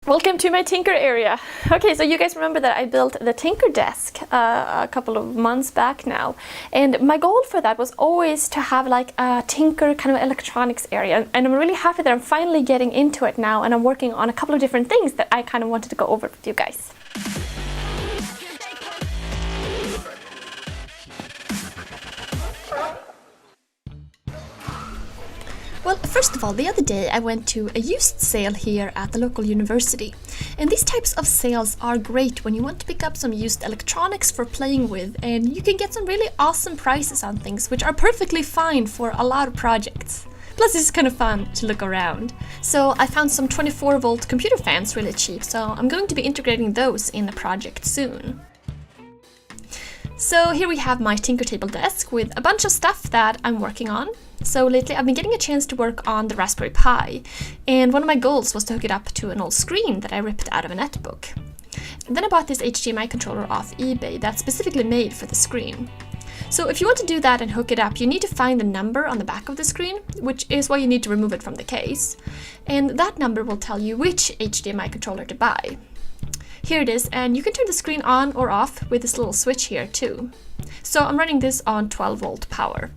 Welcome to my Tinker area. Okay, so you guys remember that I built the Tinker desk a couple of months back now, and my goal for that was always to have like a Tinker kind of electronics area, and I'm really happy that I'm finally getting into it now, and I'm working on a couple of different things that I kind of wanted to go over with you guys. Well, first of all, the other day I went to a used sale here at the local university. And these types of sales are great when you want to pick up some used electronics for playing with, and you can get some really awesome prices on things which are perfectly fine for a lot of projects. Plus it's kind of fun to look around. So I found some 24-volt computer fans really cheap, so I'm going to be integrating those in the project soon. So here we have my Tinker table desk with a bunch of stuff that I'm working on. So lately I've been getting a chance to work on the Raspberry Pi, and one of my goals was to hook it up to an old screen that I ripped out of a netbook. And then I bought this HDMI controller off eBay that's specifically made for the screen. So if you want to do that and hook it up, you need to find the number on the back of the screen, which is why you need to remove it from the case. And that number will tell you which HDMI controller to buy. Here it is, and you can turn the screen on or off with this little switch here too. So I'm running this on 12-volt power.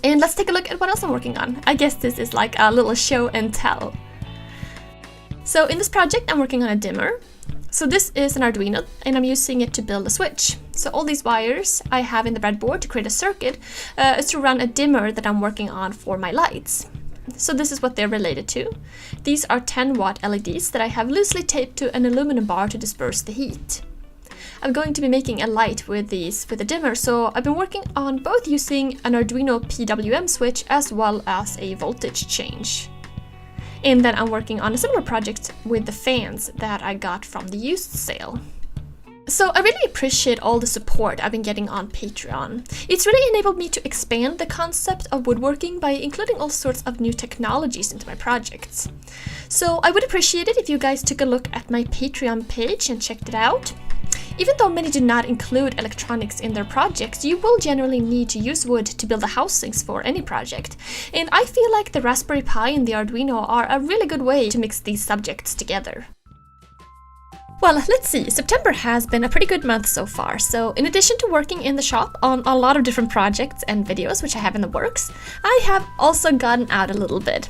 And let's take a look at what else I'm working on. I guess this is like a little show and tell. So in this project I'm working on a dimmer. So this is an Arduino, and I'm using it to build a switch. So all these wires I have in the breadboard to create a circuit is to run a dimmer that I'm working on for my lights. So this is what they're related to. These are 10-watt LEDs that I have loosely taped to an aluminum bar to disperse the heat. I'm going to be making a light with these with a dimmer, so I've been working on both using an Arduino PWM switch as well as a voltage change. And then I'm working on a similar project with the fans that I got from the used sale. So I really appreciate all the support I've been getting on Patreon. It's really enabled me to expand the concept of woodworking by including all sorts of new technologies into my projects. So I would appreciate it if you guys took a look at my Patreon page and checked it out. Even though many do not include electronics in their projects, you will generally need to use wood to build the housings for any project. And I feel like the Raspberry Pi and the Arduino are a really good way to mix these subjects together. Well, let's see, September has been a pretty good month so far, so in addition to working in the shop on a lot of different projects and videos which I have in the works, I have also gotten out a little bit.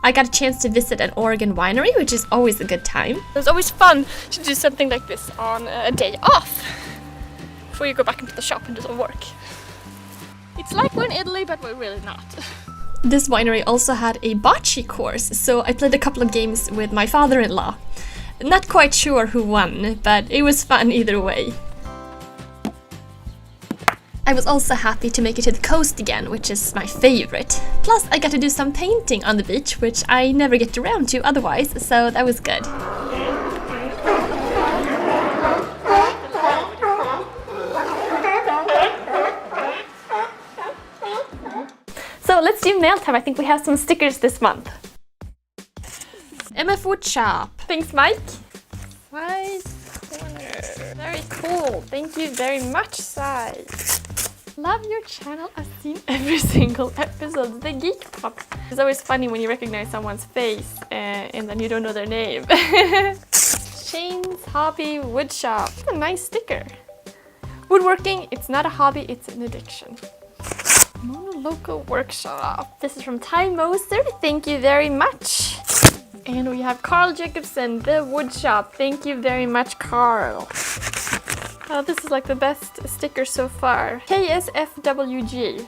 I got a chance to visit an Oregon winery, which is always a good time. It was always fun to do something like this on a day off, before you go back into the shop and do some work. It's like we're in Italy, but we're really not. This winery also had a bocce course, so I played a couple of games with my father-in-law. Not quite sure who won, but it was fun either way. I was also happy to make it to the coast again, which is my favorite. Plus, I got to do some painting on the beach, which I never get around to otherwise, so that was good. So let's do nail time. I think we have some stickers this month. MF Woodshop. Thanks, Mike. Right corner. Very cool. Thank you very much, Sai. Love your channel. I've seen every single episode. TheGeekPub. It's always funny when you recognize someone's face and then you don't know their name. Shane's Hobby Woodshop. A nice sticker. Woodworking, it's not a hobby, it's an addiction. Monoloco Workshop. This is from Moser. Thank you very much. And we have Carl Jacobson, The Woodshop. Thank you very much, Carl. This is like the best sticker so far. KSFWG.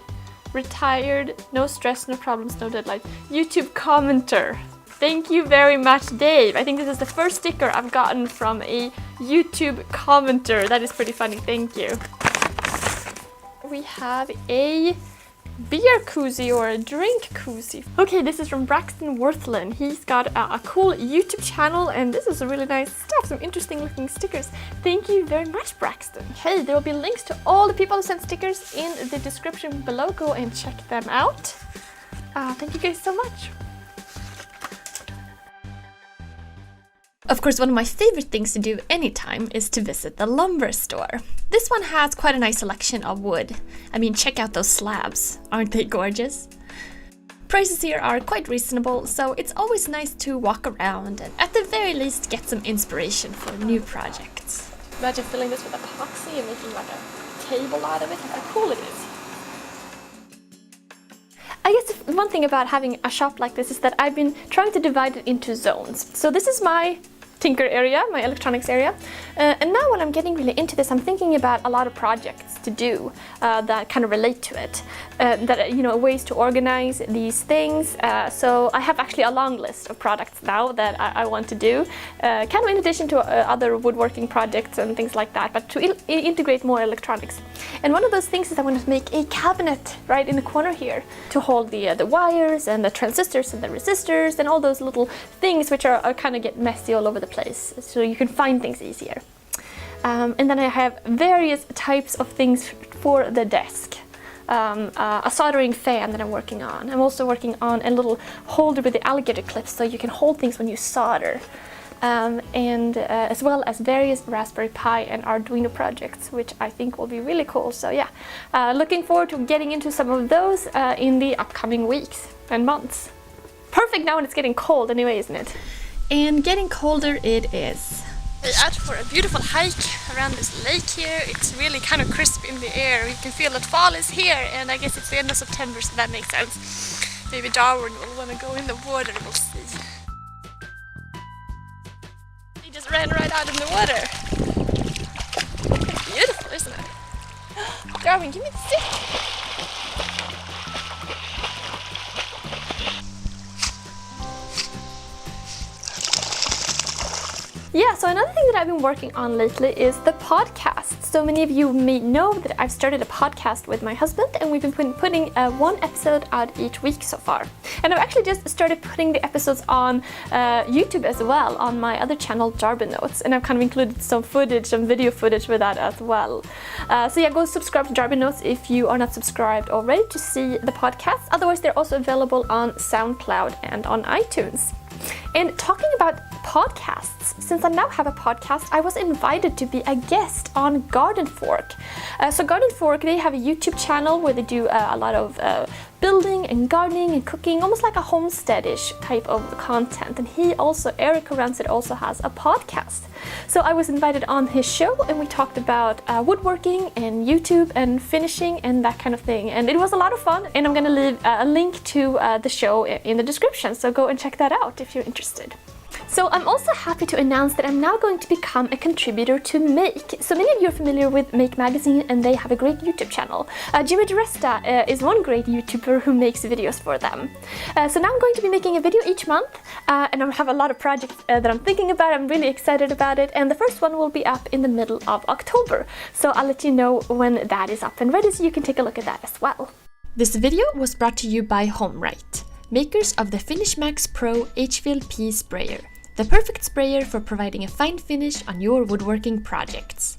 Retired, no stress, no problems, no deadline. YouTube commenter. Thank you very much, Dave. I think this is the first sticker I've gotten from a YouTube commenter. That is pretty funny, thank you. We have a beer koozie or a drink koozie. Okay, this is from Braxton Whirthlin. He's got a cool YouTube channel, and this is a really nice stuff, some interesting looking stickers. Thank you very much, Braxton. Hey, there will be links to all the people who sent stickers in the description below. Go and check them out. Thank you guys so much. Of course, one of my favorite things to do anytime is to visit the lumber store. This one has quite a nice selection of wood. I mean, check out those slabs. Aren't they gorgeous? Prices here are quite reasonable, so it's always nice to walk around and at the very least get some inspiration for new projects. Imagine filling this with epoxy and making like a table out of it. How cool it is. I guess one thing about having a shop like this is that I've been trying to divide it into zones. So this is my tinker area, my electronics area, and now when I'm getting really into this, I'm thinking about a lot of projects to do that kind of relate to it, ways to organize these things. So I have actually a long list of products now that I want to do, kind of in addition to other woodworking projects and things like that, but to integrate more electronics. And one of those things is I want to make a cabinet right in the corner here to hold the wires and the transistors and the resistors and all those little things which are kind of get messy all over the place, so you can find things easier. And then I have various types of things for the desk. A soldering fan that I'm working on. I'm also working on a little holder with the alligator clips so you can hold things when you solder. And as well as various Raspberry Pi and Arduino projects, which I think will be really cool. So yeah, looking forward to getting into some of those in the upcoming weeks and months. Perfect now when it's getting cold anyway, isn't it? And getting colder it is. We're out for a beautiful hike around this lake here. It's really kind of crisp in the air. You can feel that fall is here, and I guess it's the end of September, so that makes sense. Maybe Darwin will want to go in the water, we'll see. He just ran right out in the water. Beautiful, isn't it? Darwin, give me the stick! Yeah, so another thing that I've been working on lately is the podcast. So many of you may know that I've started a podcast with my husband, and we've been putting one episode out each week so far. And I've actually just started putting the episodes on YouTube as well, on my other channel, Darbin Notes, and I've kind of included some footage, some video footage with that as well. So yeah, go subscribe to Darbin Notes if you are not subscribed already to see the podcast. Otherwise, they're also available on SoundCloud and on iTunes. And talking about podcasts, since I now have a podcast, I was invited to be a guest on Garden Fork. So Garden Fork, they have a YouTube channel where they do a lot of building and gardening and cooking, almost like a homesteadish type of content. And Eric who runs it, also has a podcast. So I was invited on his show, and we talked about woodworking and YouTube and finishing and that kind of thing. And it was a lot of fun, and I'm going to leave a link to the show in the description, so go and check that out if you're interested. So I'm also happy to announce that I'm now going to become a contributor to Make. So many of you are familiar with Make magazine, and they have a great YouTube channel. Diresta is one great YouTuber who makes videos for them. So now I'm going to be making a video each month, and I have a lot of projects that I'm thinking about. I'm really excited about it, and the first one will be up in the middle of October. So I'll let you know when that is up and ready, so you can take a look at that as well. This video was brought to you by HomeRite, makers of the Finish Max Pro HVLP sprayer. The perfect sprayer for providing a fine finish on your woodworking projects.